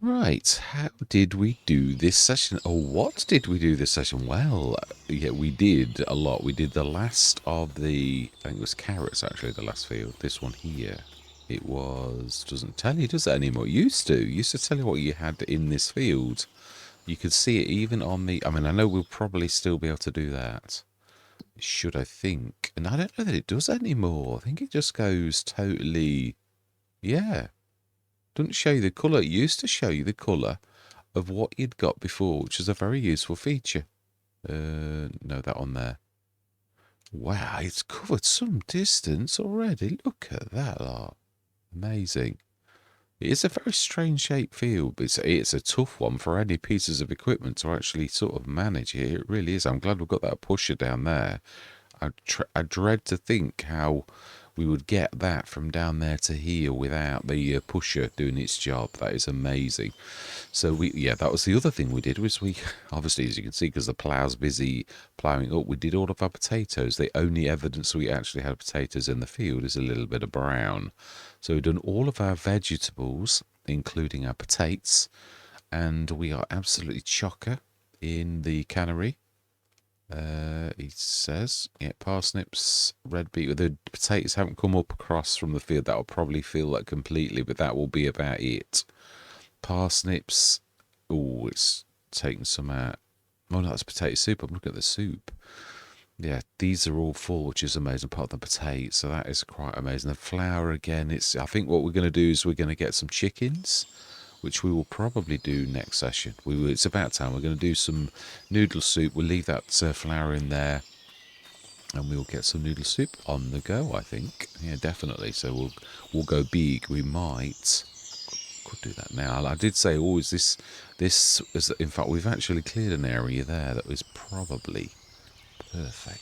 Right, how did we do this session? Oh, what did we do this session? Well, yeah, we did a lot. We did the last of the, I think it was carrots actually, the last field. This one here. It was, doesn't tell you, does it anymore? It used to tell you what you had in this field. You could see it even on the, I mean, I know we'll probably still be able to do that. It should, I think. And I don't know that it does anymore. I think it just goes totally, yeah. Doesn't show you the colour. It used to show you the colour of what you'd got before, which is a very useful feature. No, that on there. Wow, it's covered some distance already. Look at that lot. Amazing. It is a very strange shaped field, but it's a tough one for any pieces of equipment to actually sort of manage it. It really is. I'm glad we've got that pusher down there. I dread to think how we would get that from down there to here without the pusher doing its job. That is amazing. So yeah, that was the other thing we did was we, obviously, as you can see, because the plough's busy ploughing up, we did all of our potatoes. The only evidence we actually had potatoes in the field is a little bit of brown. So we've done all of our vegetables, including our potatoes, and we are absolutely chocker in the cannery. He says, yeah, parsnips, red beet. The potatoes haven't come up across from the field. That will probably feel like completely, but that will be about it. Parsnips. Oh, it's taken some out. Oh, no, that's potato soup. I'm looking at the soup. Yeah, these are all full, which is amazing. Part of the potato, so that is quite amazing. The flour again. It's. I think what we're going to do is we're going to get some chickens, which we will probably do next session. It's about time. We're going to do some noodle soup. We'll leave that flour in there, and we'll get some noodle soup on the go. I think, yeah, definitely. So we'll go big. We might could do that now. I did say, oh, is this is. In fact, we've actually cleared an area there that was probably perfect.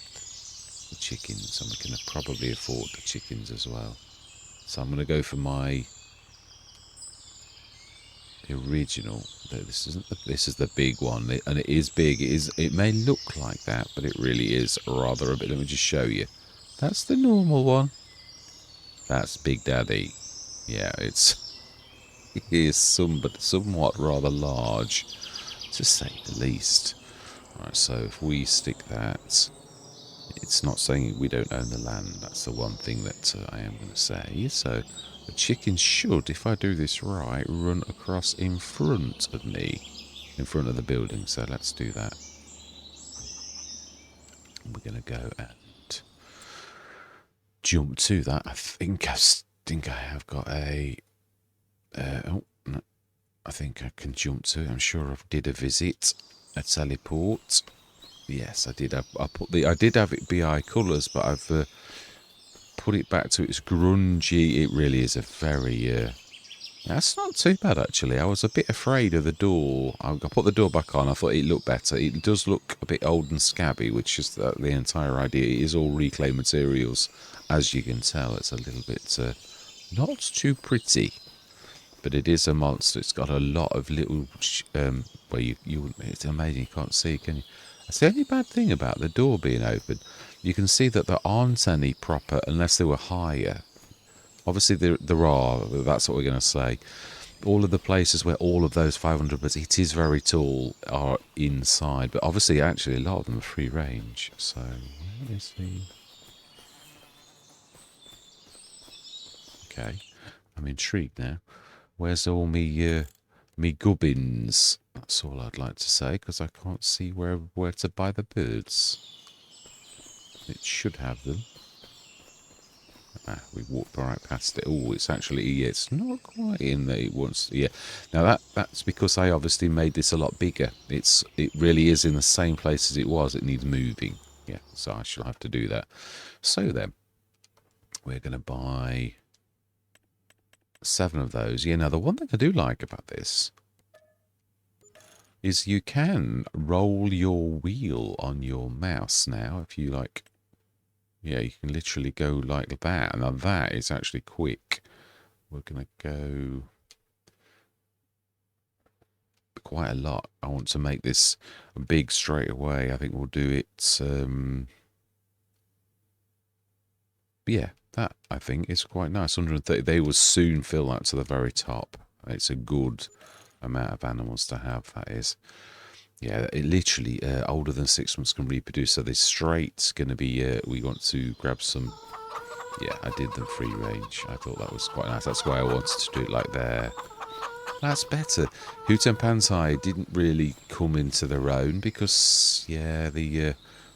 The chickens, and we can probably afford the chickens as well. So I'm going to go for my original. This isn't. This is the big one, and it is big. It is. It may look like that, but it really is rather a bit. Let me just show you. That's the normal one. That's Big Daddy. Yeah, it is somewhat rather large, to say the least. Right, so if we stick that, it's not saying we don't own the land. That's the one thing that I am going to say. So the chicken should, if I do this right, run across in front of me, in front of the building. So let's do that. We're going to go and jump to that. I think I have got a. Oh, no, I think I can jump to it. I'm sure I did a visit, a teleport. Yes, I did. I did have it BI colours, but I've put it back to its grungy. It really is a very. That's not too bad actually. I was a bit afraid of the door. I put the door back on. I thought it looked better. It does look a bit old and scabby, which is the entire idea. It is all reclaimed materials, as you can tell. It's a little bit not too pretty, but it is a monster. It's got a lot of little. Where you it's amazing. You can't see, can you? That's the only bad thing about the door being open. You can see that there aren't any proper, unless they were higher. Obviously, there are. That's what we're going to say. All of the places where all of those 500 birds, it is very tall, are inside. But obviously, actually, a lot of them are free range. So, where is the... Okay, I'm intrigued now. Where's all me gubbins? That's all I'd like to say, because I can't see where to buy the birds. It should have them. Ah, we walked right past it. Oh, it's actually, yeah, it's not quite in there once. Yeah. Now that's because I obviously made this a lot bigger. It really is in the same place as it was. It needs moving. Yeah, so I shall have to do that. So then, we're going to buy 7 of those. Yeah, now the one thing I do like about this is you can roll your wheel on your mouse now if you like. Yeah, you can literally go like that. Now that is actually quick. We're going to go quite a lot. I want to make this big straight away. I think we'll do it. Yeah, that I think is quite nice. 130. They will soon fill that to the very top. It's a good amount of animals to have, that is. Yeah, it literally older than 6 months can reproduce. So this straight's going to be, we want to grab some, yeah, I did them free range. I thought that was quite nice. That's why I wanted to do it like there. That's better. Hoot and Pantai didn't really come into their own because, yeah,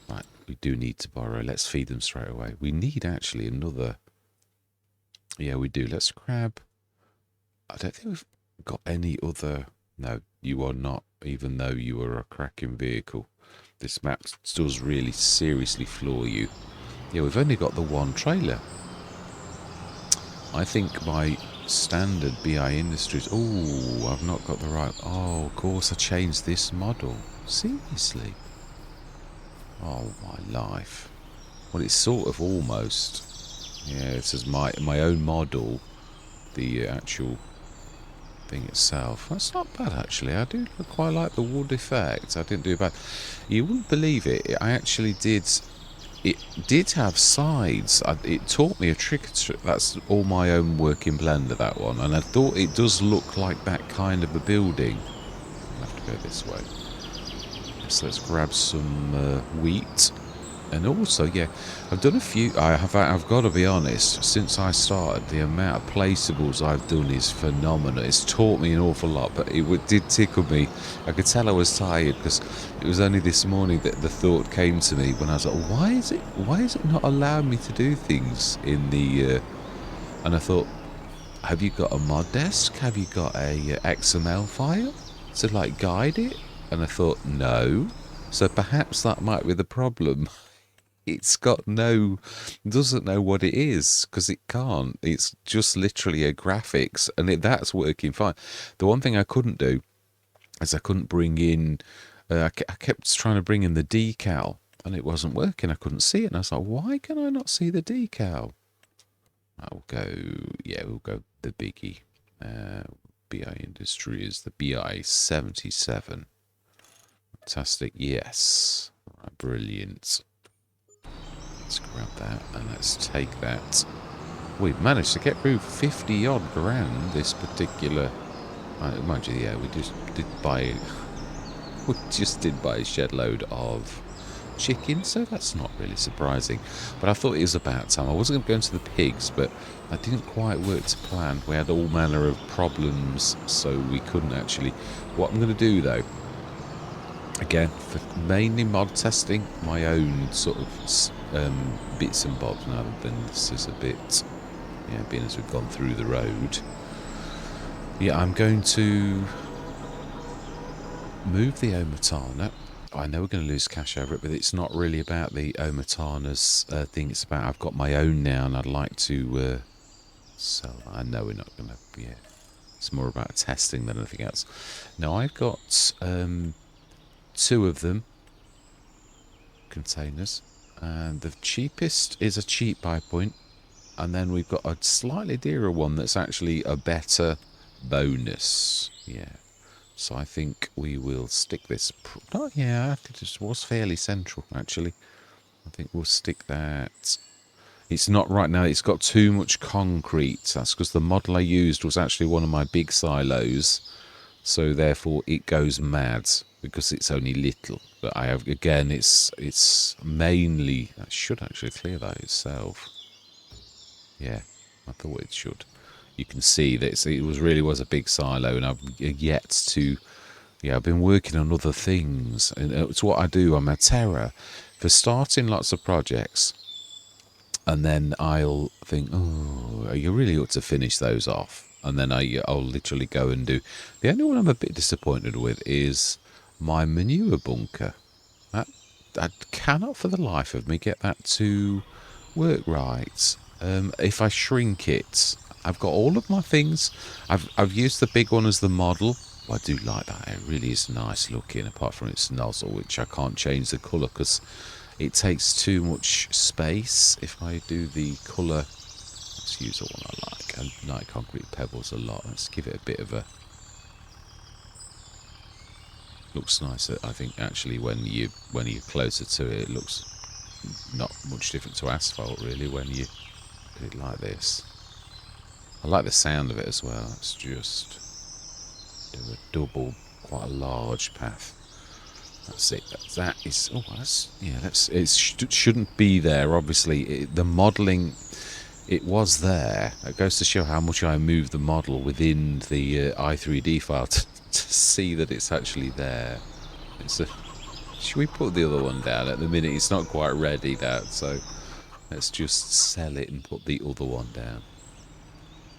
right, we do need to borrow. Let's feed them straight away. We need actually another. Yeah, we do. Let's grab. I don't think we've got any other. No, you are not, even though you are a cracking vehicle. This map does really seriously floor you. Yeah, we've only got the one trailer. I think my standard BI Industries... Oh, I've not got the right... Oh, of course, I changed this model. Seriously? Oh, my life. Well, it's sort of almost... Yeah, it says my own model, the actual thing itself. That's not bad, actually. I do quite like the wood effect. I didn't do bad. You wouldn't believe it. I actually did... It did have sides. It taught me a trick. That's all my own work in Blender, that one. And I thought it does look like that kind of a building. I'll have to go this way. So let's grab some wheat. And also, yeah, I've done a few. I've got to be honest, since I started, the amount of placeables I've done is phenomenal. It's taught me an awful lot, but it did tickle me. I could tell I was tired because it was only this morning that the thought came to me when I was like, why is it not allowing me to do things in the... And I thought, have you got a mod desk? Have you got a XML file to like guide it? And I thought, no. So perhaps that might be the problem. It's got doesn't know what it is, because it can't. It's just literally a graphics, and that's working fine. The one thing I couldn't do is I couldn't bring in, I kept trying to bring in the decal, and it wasn't working. I couldn't see it, and I was like, why can I not see the decal? We'll go the biggie. BI Industries, the BI-77. Fantastic, yes. Right, brilliant. Let's grab that and let's take that. We've managed to get through 50 odd grand this particular... mind you, yeah, we just did buy a shed load of chicken, so that's not really surprising. But I thought it was about time. I wasn't going to go into the pigs, but that didn't quite work to plan. We had all manner of problems, so we couldn't actually... What I'm going to do, though, again, for mainly mod testing, my own sort of bits and bobs, now than this is a bit, yeah, being as we've gone through the road. Yeah, I'm going to move the Omatana. I know we're going to lose cash over it, but it's not really about the Omatana's thing. It's about I've got my own now, and I'd like to sell. I know we're not going to, yeah. It's more about testing than anything else. Now, I've got 2 of them, containers, and the cheapest is a cheap buy point, and then we've got a slightly dearer one that's actually a better bonus. Yeah, so I think we will stick this. Yeah, it just was fairly central actually. I think we'll stick that. It's not right now. It's got too much concrete. That's because the model I used was actually one of my big silos. So therefore it goes mad because it's only little. But I have, again, it's mainly... I should actually clear that itself. Yeah, I thought it should. You can see that it really was a big silo, and I've yet to... Yeah, I've been working on other things. And it's what I do. I'm a terror for starting lots of projects. And then I'll think, oh, you really ought to finish those off. And then I'll literally go and do... The only one I'm a bit disappointed with is my manure bunker. I cannot for the life of me get that to work right. If I shrink it, I've got all of my things. I've used the big one as the model. I do like that. It really is nice looking, apart from its nozzle, which I can't change the colour because it takes too much space. If I do the colour... Let's use the one I like. I like concrete pebbles a lot. Let's give it a bit of a... Looks nicer, I think, actually, when you're closer to it. It looks not much different to asphalt, really, when you do it like this. I like the sound of it as well. It's just Do a double, quite a large path. That's it. That is. Oh, that's yeah. Shouldn't be there. Obviously, the modelling. It was there. It goes to show how much I moved the model within the i3D file to see that it's actually there. It's a. Should we put the other one down? At the minute, it's not quite ready. That so. Let's just sell it and put the other one down.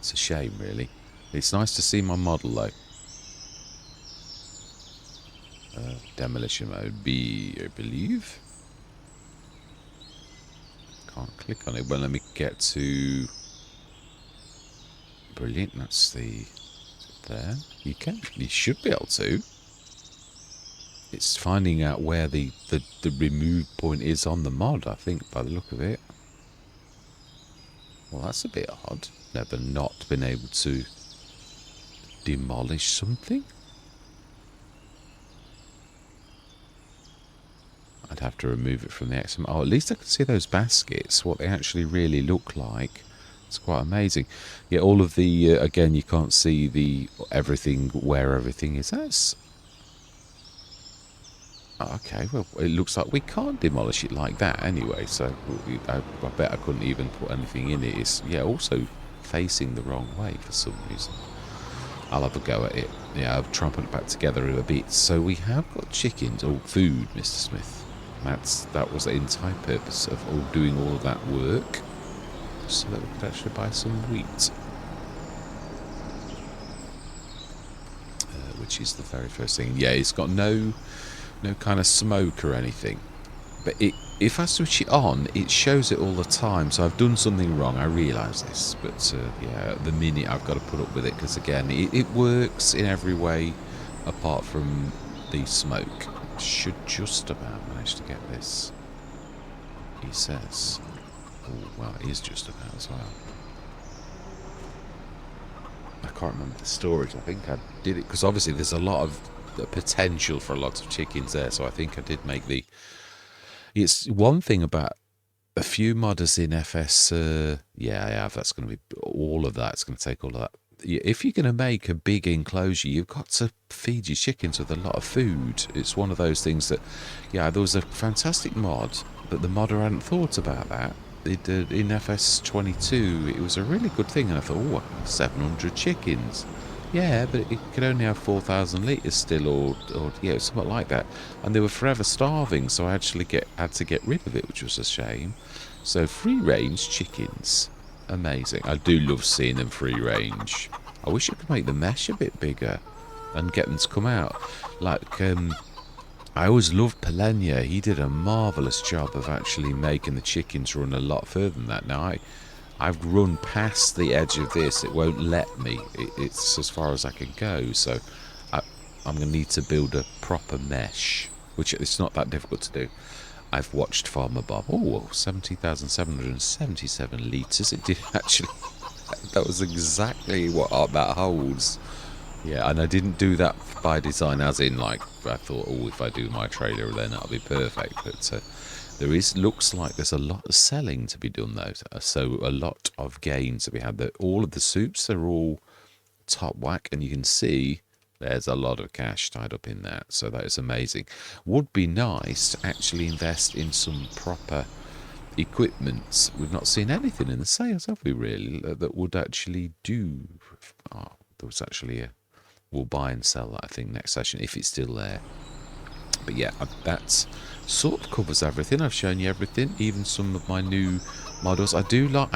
It's a shame, really. It's nice to see my model, though. Demolition mode B, I believe. Can't click on it. Well, let me get to... Brilliant, that's the... Is it there? You should be able to. It's finding out where the remove point is on the mod, I think, by the look of it. Well, that's a bit odd. Never not been able to demolish something. I'd have to remove it from the XML. Oh, at least I can see those baskets, what they actually really look like. It's quite amazing. Yeah, all of the, again, you can't see the everything, where everything is. That's... Okay, well, it looks like we can't demolish it like that anyway, so I bet I couldn't even put anything in it. It's, yeah, also facing the wrong way for some reason. I'll have a go at it. Yeah, I'll try and put it back together in a bit. So we have got chickens, or food, Mr. Smith. That was the entire purpose of doing all of that work, so that we could actually buy some wheat. Which is the very first thing. Yeah, it's got no kind of smoke or anything. But if I switch it on, it shows it all the time. So I've done something wrong. I realise this. But yeah, at the minute I've got to put up with it. Because again, it works in every way apart from the smoke. Should just about manage to get this. He says. Oh, well, it is just about as well. I can't remember the storage. I think I did it. Because obviously there's a lot of potential for a lot of chickens there, so I think I did make the... It's one thing about a few modders in FS, yeah, I have, that's going to be all of that, it's going to take all of that. If you're going to make a big enclosure, you've got to feed your chickens with a lot of food. It's one of those things that, yeah, there was a fantastic mod, but the modder hadn't thought about that. In FS25, it was a really good thing, and I thought, oh, 700 chickens. Yeah, but it could only have 4,000 litres still, or yeah, something like that. And they were forever starving, so I actually had to get rid of it, which was a shame. So free-range chickens, amazing. I do love seeing them free-range. I wish I could make the mesh a bit bigger and get them to come out. Like, I always loved Pelenia. He did a marvellous job of actually making the chickens run a lot further than that. Now, I've run past the edge of this. It won't let me. It's as far as I can go. So I'm going to need to build a proper mesh, which it's not that difficult to do. I've watched Farmer Bob. Oh, 70,777 litres. It did actually. That was exactly what that holds. Yeah, and I didn't do that by design, as in, like, I thought, oh, if I do my trailer, then that'll be perfect. But looks like there's a lot of selling to be done, though. So a lot of gains to be had. All of the soups, they're all top whack, and you can see there's a lot of cash tied up in that. So that is amazing. Would be nice to actually invest in some proper equipment. We've not seen anything in the sales, have we, really, that would actually do... Oh, there was actually a... We'll buy and sell that, I think, next session, if it's still there. But yeah, that sort of covers everything. I've shown you everything, even some of my new models. I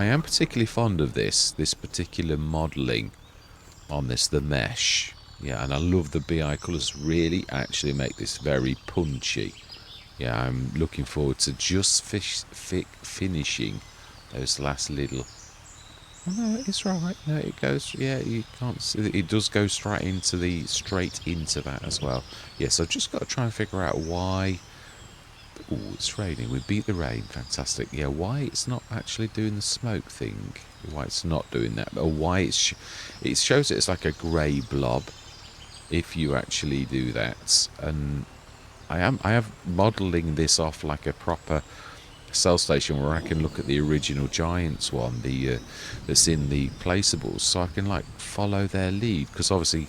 am particularly fond of this particular modelling on this, the mesh. Yeah, and I love the BI colours. Really actually make this very punchy. Yeah, I'm looking forward to just finishing those last little... Oh, no, it's right. No, it goes. Yeah, you can't see. It does go straight into that as well. Yes, I've just got to try and figure out why. Oh, it's raining. We beat the rain. Fantastic. Yeah, why it's not actually doing the smoke thing? Why it's not doing that? Or why it shows it's like a grey blob. If you actually do that, and I have modelling this off like a proper cell station where I can look at the original Giants one, that's in the placeables, so I can like follow their lead, because obviously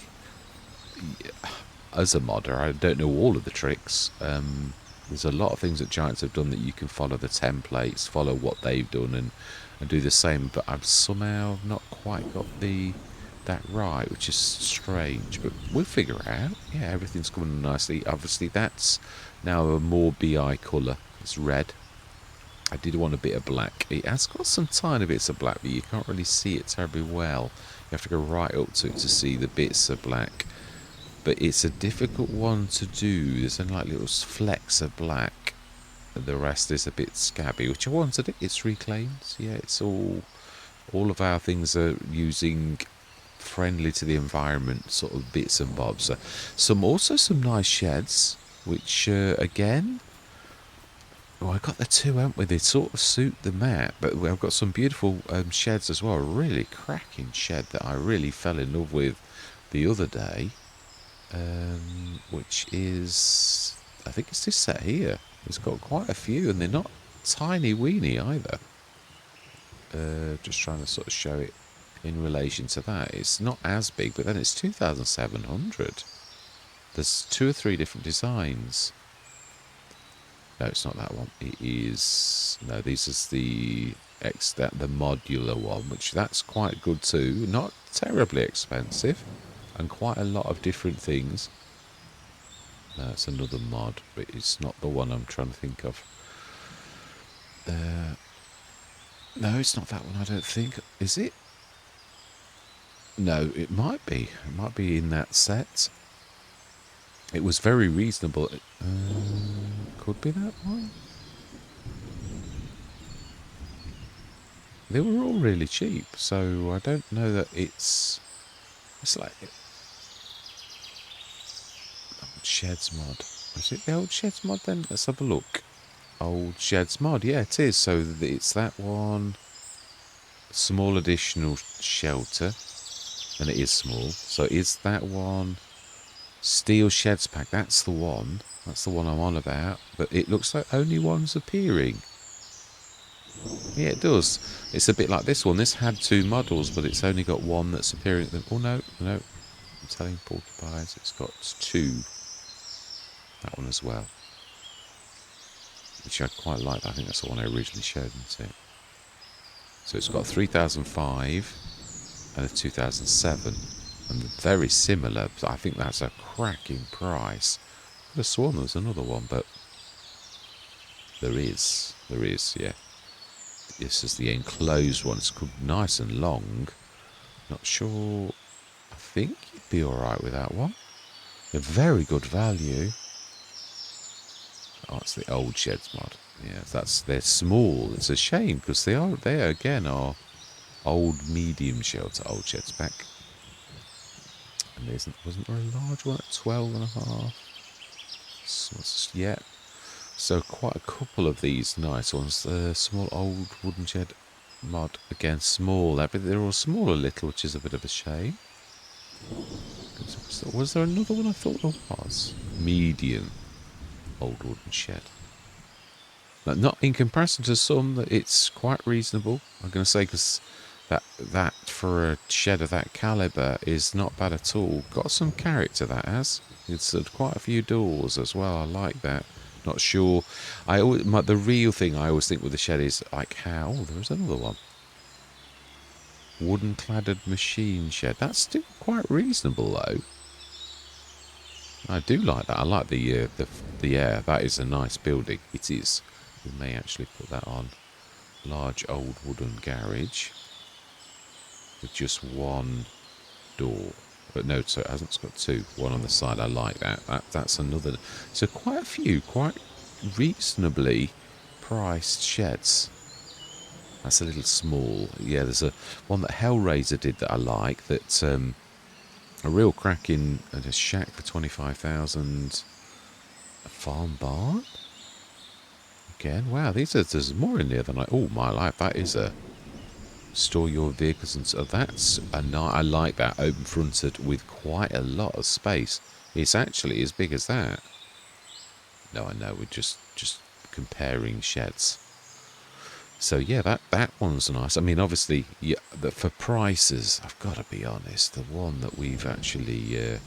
as a modder, I don't know all of the tricks. There's a lot of things that Giants have done that you can follow the templates, follow what they've done, and do the same. But I've somehow not quite got that right, which is strange. But we'll figure it out. Yeah, everything's coming nicely. Obviously, that's now a more BI colour. It's red. I did want a bit of black. It has got some tiny bits of black, but you can't really see it terribly well. You have to go right up to it to see the bits of black. But it's a difficult one to do. There's only like little flecks of black. The rest is a bit scabby, which I wanted it. It's reclaimed. Yeah, it's all of our things are using friendly to the environment sort of bits and bobs. Some nice sheds, which again, well, I got the two, haven't we? They sort of suit the map, but I've got some beautiful sheds as well. A really cracking shed that I really fell in love with the other day, which is, I think it's this set here. It's got quite a few, and they're not tiny weeny either. Just trying to sort of show it in relation to that. It's not as big, but then it's 2,700. There's 2 or 3 different designs. No, it's not that one. It is... No, this is the the modular one, which that's quite good too. Not terribly expensive, and quite a lot of different things. No, it's another mod, but it's not the one I'm trying to think of. No, it's not that one, I don't think. Is it? No, it might be. It might be in that set. It was very reasonable. Could be that one. They were all really cheap, so I don't know that it's like old Sheds mod. Is it the old Sheds mod then? Let's have a look. Old Sheds mod, yeah, it is. So it's that one. Small additional shelter, and it is small. So is that one Steel Sheds pack? That's the one. That's the one I'm on about. But it looks like only one's appearing. Yeah, it does. It's a bit like this one. This had 2 models, but it's only got one that's appearing. Oh, no. I'm telling porcupines. It's got 2. That one as well. Which I quite like. I think that's the one I originally showed, isn't it? So it's got 3005 and a 2007. And they're very similar. So I think that's a cracking price. I could have sworn there was another one, but there is. There is, yeah. This is the enclosed one. It's nice and long. Not sure. I think you'd be alright with that one. They're very good value. Oh, it's the old Sheds mod. Yeah, they're small. It's a shame because they again are old medium shelter, old Sheds pack. And wasn't there a large one at 12 and a half? Yeah. So quite a couple of these nice ones. The small old wooden shed mod, again small. They're all small a little, which is a bit of a shame. Was there another one? I thought there was. Medium old wooden shed. But not in comparison to some, that it's quite reasonable. I'm going to say, because that for a shed of that caliber is not bad at all. Got some character, that has. It's quite a few doors as well. I like that. Not sure. The real thing I always think with the shed is like how. Oh, there's another one. Wooden cladded machine shed. That's still quite reasonable though. I do like that. I like the air. That is a nice building. It is. We may actually put that on. Large old wooden garage with just one door. But no, so it hasn't. It's got 2. One on the side. I like that. That's another. So quite a few, quite reasonably priced sheds. That's a little small. Yeah, there's one that Hellraiser did that I like. That a real cracking a shack for 25,000. A farm barn. Again, wow. There's more in there than oh my life. That is a. Store your vehicles, and so that's I like that, open fronted with quite a lot of space. It's actually as big as that. No, I know, we're just comparing sheds. So yeah, that one's nice. I mean, obviously, yeah, for prices, I've got to be honest, the one that we've actually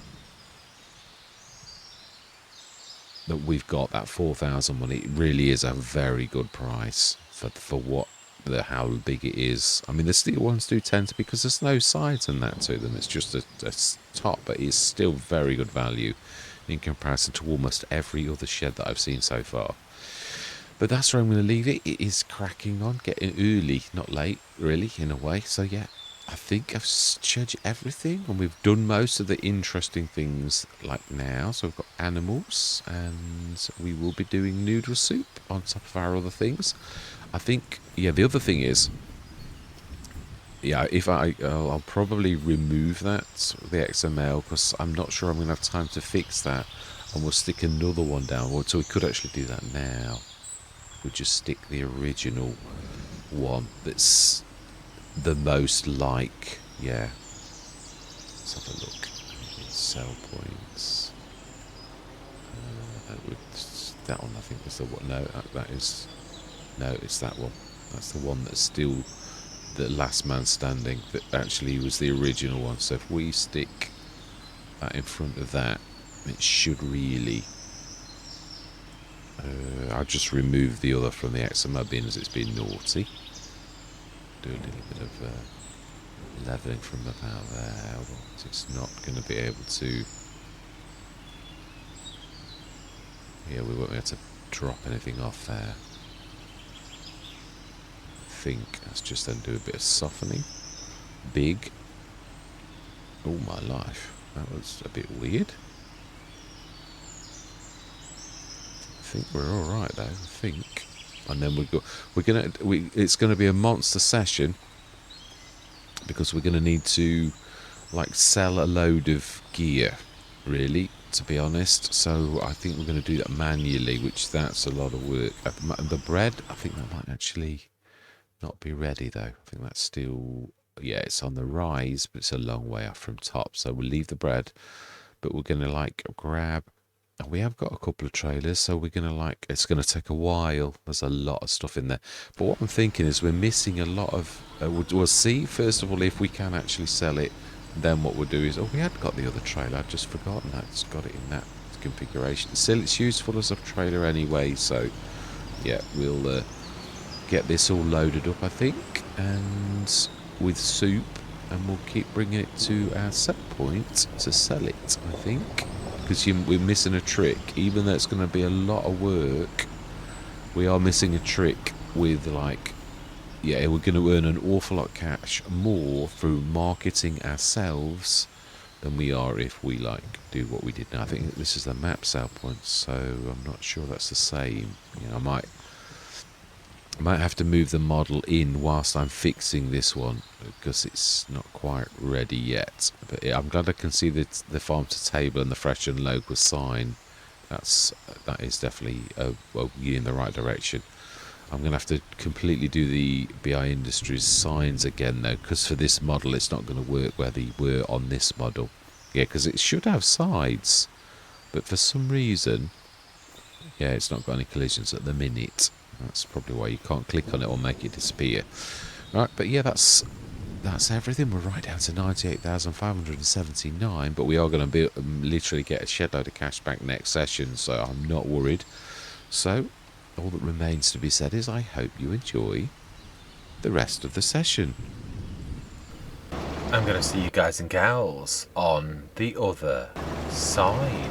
that we've got, that 4,000 one, it really is a very good price for what how big it is. I mean, the steel ones do tend to, because there's no sides and that to them. It's just a top, but it's still very good value in comparison to almost every other shed that I've seen so far. But that's where I'm going to leave it. It is cracking on, getting early, not late, really, in a way. So yeah, I think I've showed you everything, and we've done most of the interesting things like now. So we've got animals, and we will be doing noodle soup on top of our other things. I think, yeah, the other thing is, yeah, if I'll probably remove that, the XML, because I'm not sure I'm going to have time to fix that, and we'll stick another one down. So we could actually do that now. We'll just stick the original one that's the most like, yeah. Let's have a look. Sell points. That one I think is the one. No, that is, no, it's that one. That's the one that's still the last man standing. That actually was the original one. So if we stick that in front of that, it should really. I'll just remove the other from the XML bin as it's been naughty. Do a little bit of leveling from about there. It's not going to be able to. Yeah, we won't be able to drop anything off there. I think let's just then do a bit of softening. Big. Oh my life, that was a bit weird. I think we're all right though. I think, and then it's going to be a monster session because we're going to need to like sell a load of gear, really, to be honest. So I think we're going to do that manually, which that's a lot of work. The bread, I think that might actually not be ready though. I think that's still, yeah, it's on the rise, but it's a long way off from top. So we'll leave the bread, but we're going to like grab. And we have got a couple of trailers, so we're going to like, it's going to take a while. There's a lot of stuff in there. But what I'm thinking is we're missing a lot of, we'll see, first of all, if we can actually sell it. Then what we'll do is, oh, we had got the other trailer. I'd just forgotten that. It's got it in that configuration. Still, it's useful as a trailer anyway. So, yeah, we'll get this all loaded up, I think. And with soup. And we'll keep bringing it to our set point to sell it, I think. Because we're missing a trick. Even though it's going to be a lot of work, we are missing a trick with like, yeah, we're going to earn an awful lot of cash more through marketing ourselves than we are if we like do what we did now. I think this is the map sale point, so I'm not sure that's the same. You know, I might have to move the model in whilst I'm fixing this one because it's not quite ready yet. But I'm glad I can see the farm to table and the fresh and local sign. That is definitely in the right direction. I'm going to have to completely do the BI Industries signs again though, because for this model it's not going to work where they were on this model. Yeah, because it should have sides, but for some reason, yeah, it's not got any collisions at the minute. That's probably why you can't click on it or make it disappear. Right, but yeah, that's everything. We're right down to 98,579, but we are going to be literally get a shed load of cash back next session, so I'm not worried. So all that remains to be said is I hope you enjoy the rest of the session. I'm going to see you guys and gals on the other side.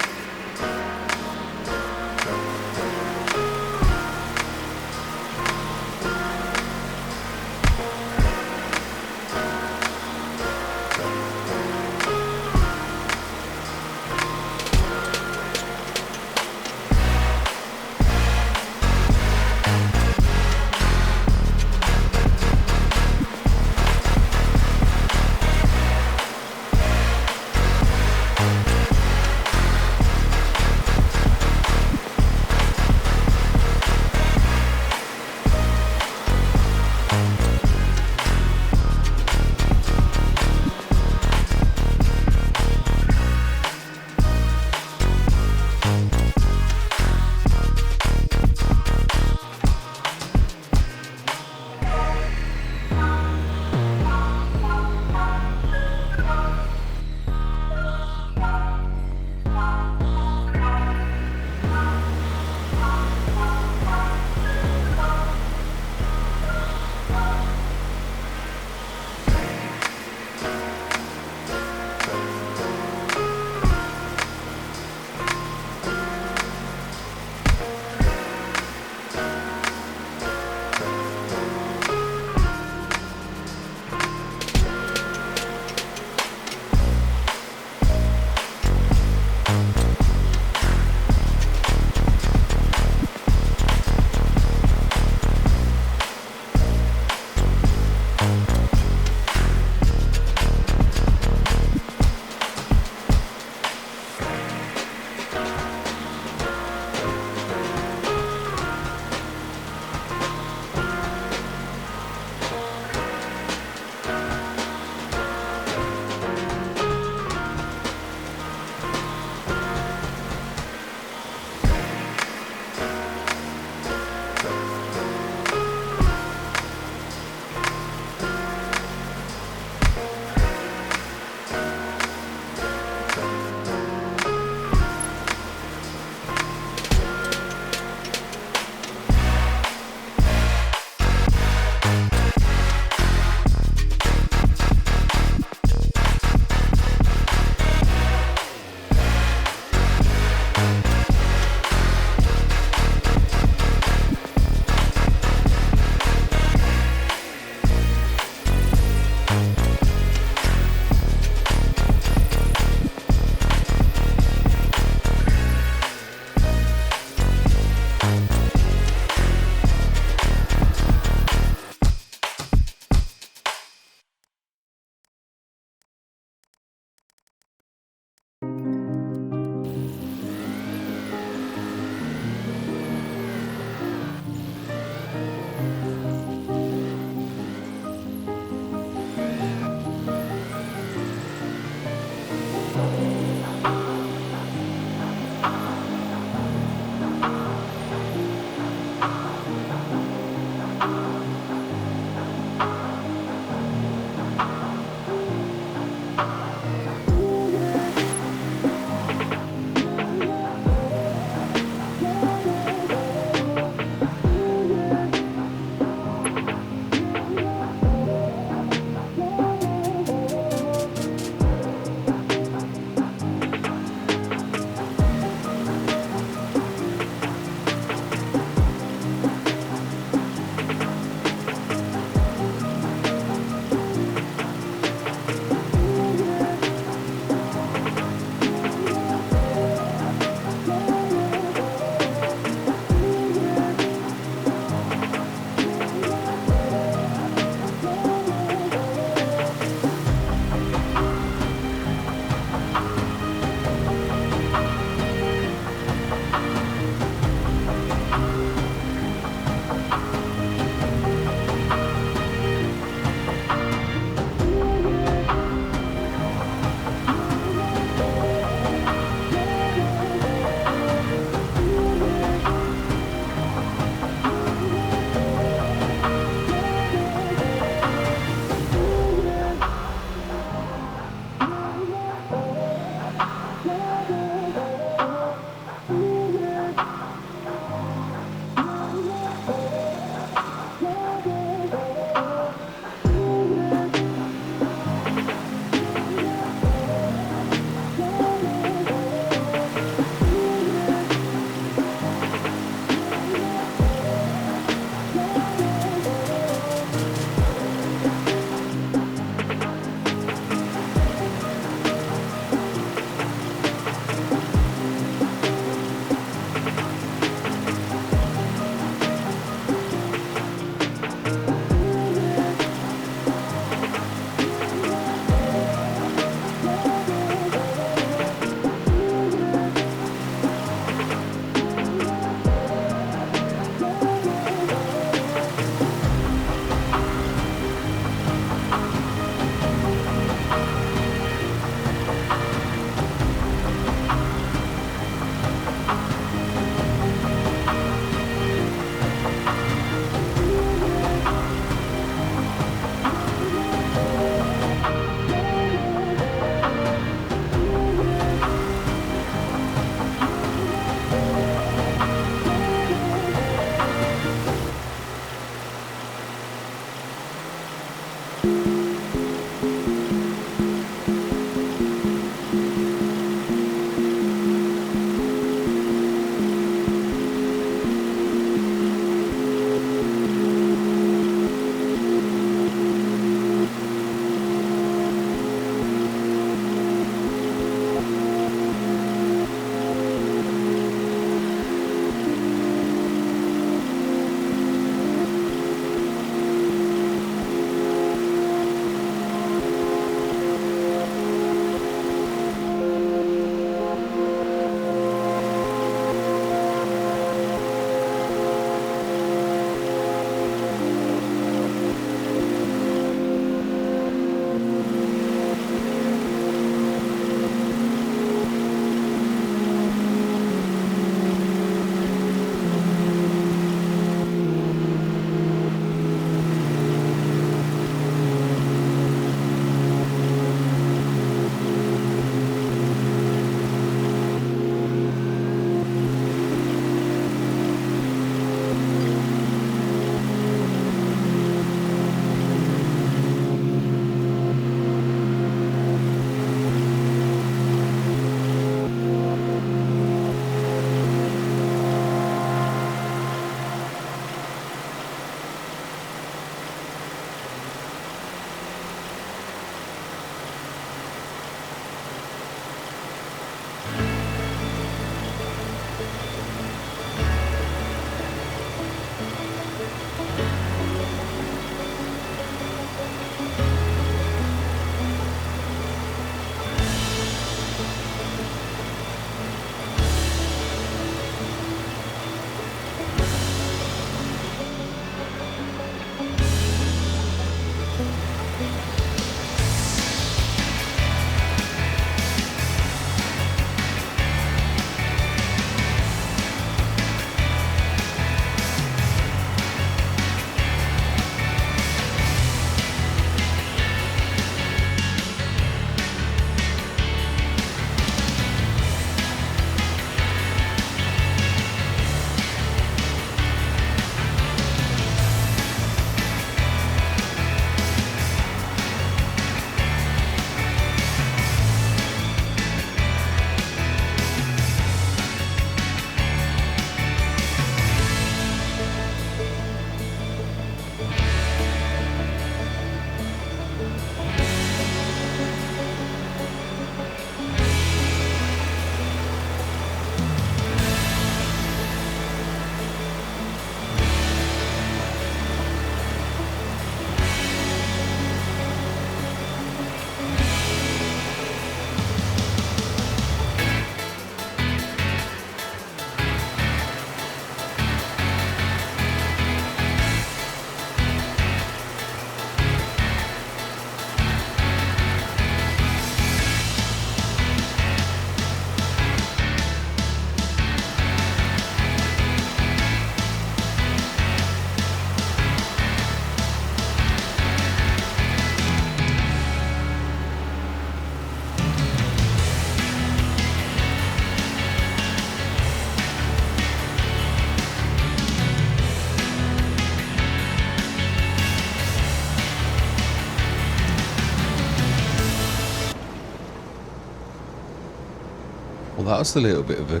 that was a little bit of a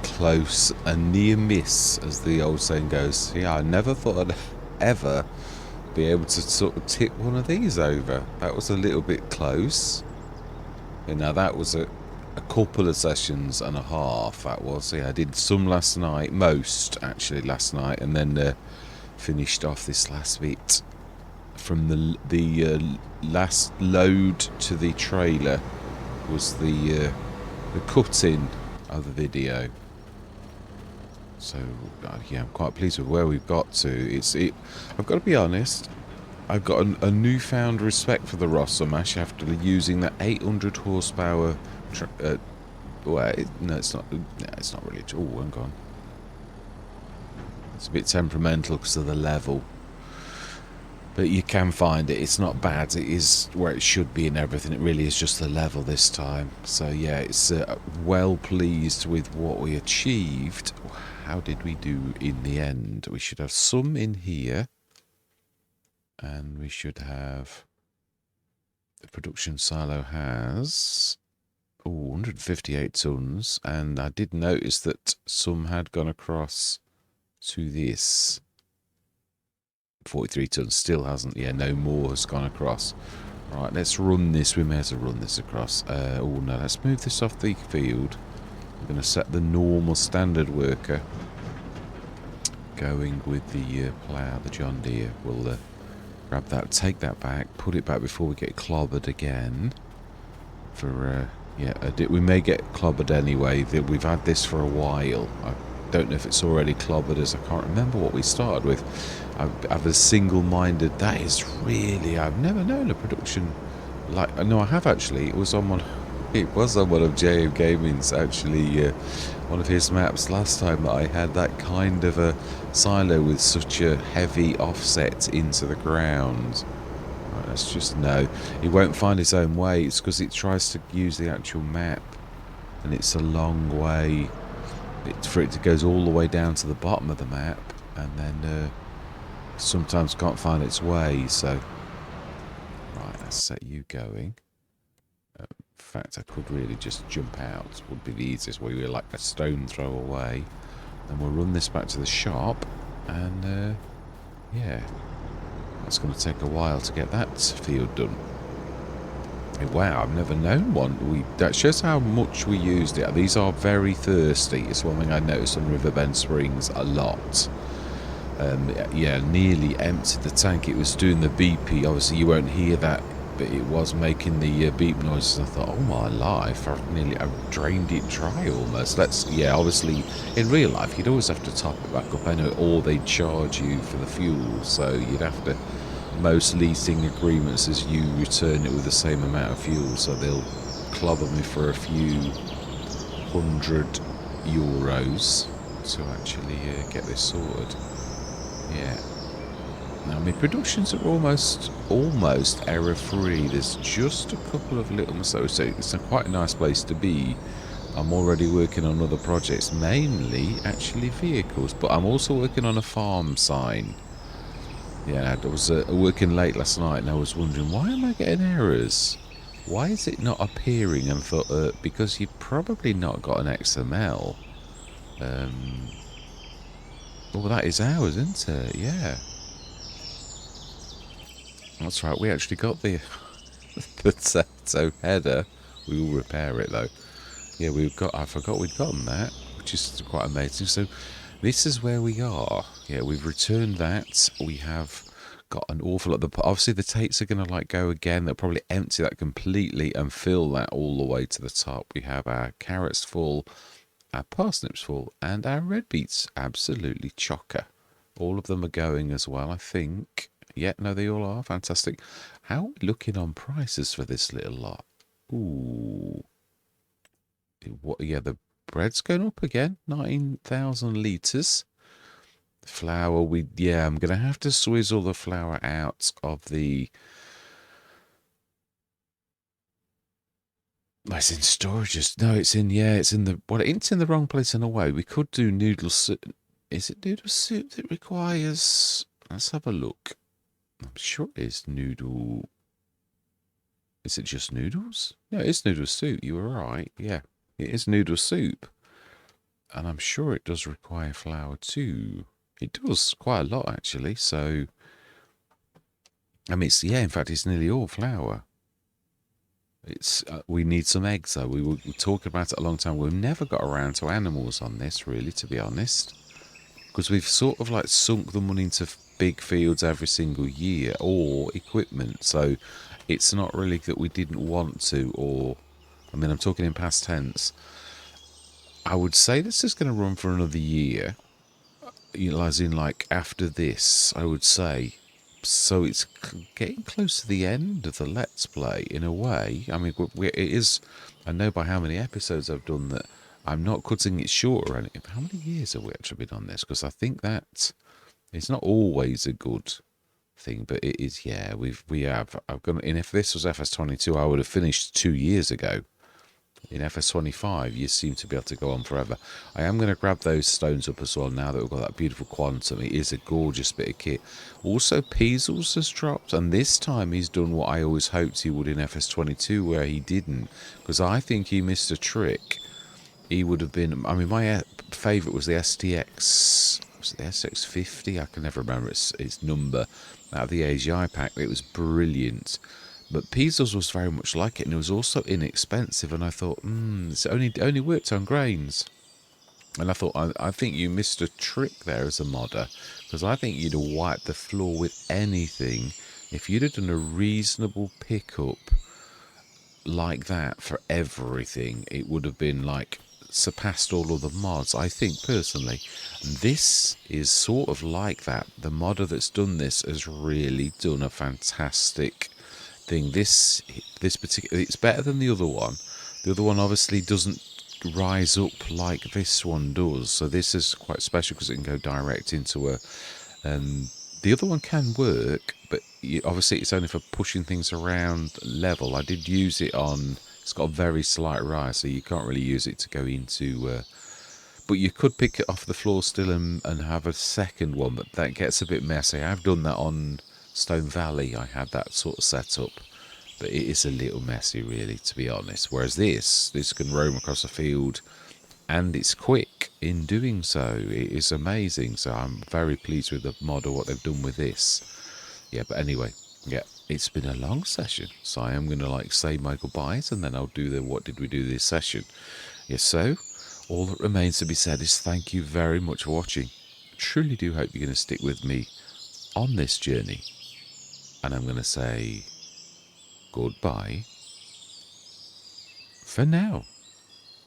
close, a near miss, as the old saying goes. Yeah, I never thought I'd ever be able to sort of tip one of these over. That was a little bit close. And now that was a couple of sessions and a half. That was, yeah, I did some last night, most actually last night, and then finished off this last bit from the last load to the trailer was the cut-in of the video. So yeah, I'm quite pleased with where we've got to. I've got to be honest, I've got a newfound respect for the Risoux after using that 800 horsepower. No, it's not. No, it's not really. Oh, hang on. It's a bit temperamental because of the level. But you can find it. It's not bad. It is where it should be and everything. It really is just the level this time. So yeah, it's well pleased with what we achieved. How did we do in the end? We should have some in here. And we should have... The production silo has... 158 tons. And I did notice that some had gone across to this. 43 tons still hasn't. Yeah, no more has gone across. Right, let's run this. We may as well run this across. Oh no, let's move this off the field. I'm going to set the normal standard worker going with the plough, the John Deere. We'll grab that, take that back, put it back before we get clobbered again. For yeah, we may get clobbered anyway. We've had this for a while. I don't know if it's already clobbered us. I can't remember what we started with. I've a single-minded. That is really. I've never known a production like. No, I have actually. It was on one. It was on one of JMGaming's actually. One of his maps last time that I had that kind of a silo with such a heavy offset into the ground. Right, let's just know. He won't find his own way. It's because it tries to use the actual map, and it's a long way. It goes all the way down to the bottom of the map, and then sometimes can't find its way. So, right, let's set you going. In fact, I could really just jump out. Would be the easiest way. We're like a stone throw away. Then we'll run this back to the shop, and yeah, that's going to take a while to get that field done. Wow, I've never known one. That shows how much we used it. These are very thirsty. It's one thing I noticed on Riverbend Springs a lot. Yeah, nearly emptied the tank. It was doing the beepy. Obviously, you won't hear that, but it was making the beep noises. I thought, oh my life, I've drained it dry almost. Yeah, obviously, in real life, you'd always have to top it back up. I know, or they'd charge you for the fuel, so you'd have to. Most leasing agreements is you return it with the same amount of fuel, so they'll clobber me for a few €100 to actually get this sorted. Yeah. Now my productions are almost error free. There's just a couple of little mistakes. So it's quite a nice place to be. I'm already working on other projects, mainly actually vehicles, but I'm also working on a farm sign. Yeah, I was working late last night and I was wondering, why am I getting errors? Why is it not appearing? And thought, because you've probably not got an XML. Oh, that is ours, isn't it? Yeah. That's right, we actually got the potato header. We will repair it though. Yeah, I forgot we'd gotten that, which is quite amazing. So this is where we are. Yeah, we've returned that. We have got an awful lot. Obviously, the tates are going to like go again. They'll probably empty that completely and fill that all the way to the top. We have our carrots full, our parsnips full, and our red beets absolutely chocker. All of them are going as well, I think. Yeah, no, they all are. Fantastic. How are we looking on prices for this little lot? Ooh. Yeah, the bread's going up again. 19,000 litres. Flour, I'm going to have to swizzle the flour out of the... It's in storages. No, it's in the... Well, it's in the wrong place in a way. We could do noodle soup. Is it noodle soup that requires... Let's have a look. I'm sure it is noodle... Is it just noodles? No, it's noodle soup. You were right. Yeah. It is noodle soup. And I'm sure it does require flour too. It does quite a lot actually. So, I mean, yeah, in fact, it's nearly all flour. It's we need some eggs though. We were talking about it a long time. We've never got around to animals on this, really, to be honest, because we've sort of like sunk the money into big fields every single year or equipment. So it's not really that we didn't want to, or I mean, I'm talking in past tense. I would say this is going to run for another year. You know, as in like after this, I would say. So it's getting close to the end of the Let's Play in a way. I mean, it is. I know by how many episodes I've done that I'm not cutting it short or anything. How many years have we actually been on this? Because I think that it's not always a good thing, but it is. Yeah, we have. I've gone. And if this was FS22, I would have finished 2 years ago. In FS25, you seem to be able to go on forever. I am going to grab those stones up as well now that we've got that beautiful quantum. It is a gorgeous bit of kit. Also, Peasels has dropped, and this time he's done what I always hoped he would in FS22, where he didn't. Because I think he missed a trick. He would have been... I mean, my favourite was the STX... Was it the SX50? I can never remember its number. Out of the AGI pack, it was brilliant. But Peasels was very much like it, and it was also inexpensive. And I thought, it's only worked on grains. And I thought, I think you missed a trick there as a modder, because I think you'd have wiped the floor with anything if you'd have done a reasonable pickup like that for everything. It would have been like surpassed all other mods, I think personally. And this is sort of like that. The modder that's done this has really done a fantastic thing. This particular, it's better than the other one. The other one obviously doesn't rise up like this one does, so this is quite special because it can go direct into a the other one can work, but obviously it's only for pushing things around level. I did use it on, it's got a very slight rise, so you can't really use it to go into but you could pick it off the floor still and have a second one, but that gets a bit messy. I've done that on Stone Valley. I had that sort of set up, but it is a little messy, really, to be honest. Whereas this can roam across the field, and it's quick in doing so. It is amazing. So I'm very pleased with the model, what they've done with this. Yeah, but anyway, yeah, it's been a long session, so I am going to like say my goodbyes, and then I'll do the what did we do this session. Yes, so all that remains to be said is thank you very much for watching. I truly do hope you're going to stick with me on this journey, and I'm going to say goodbye for now.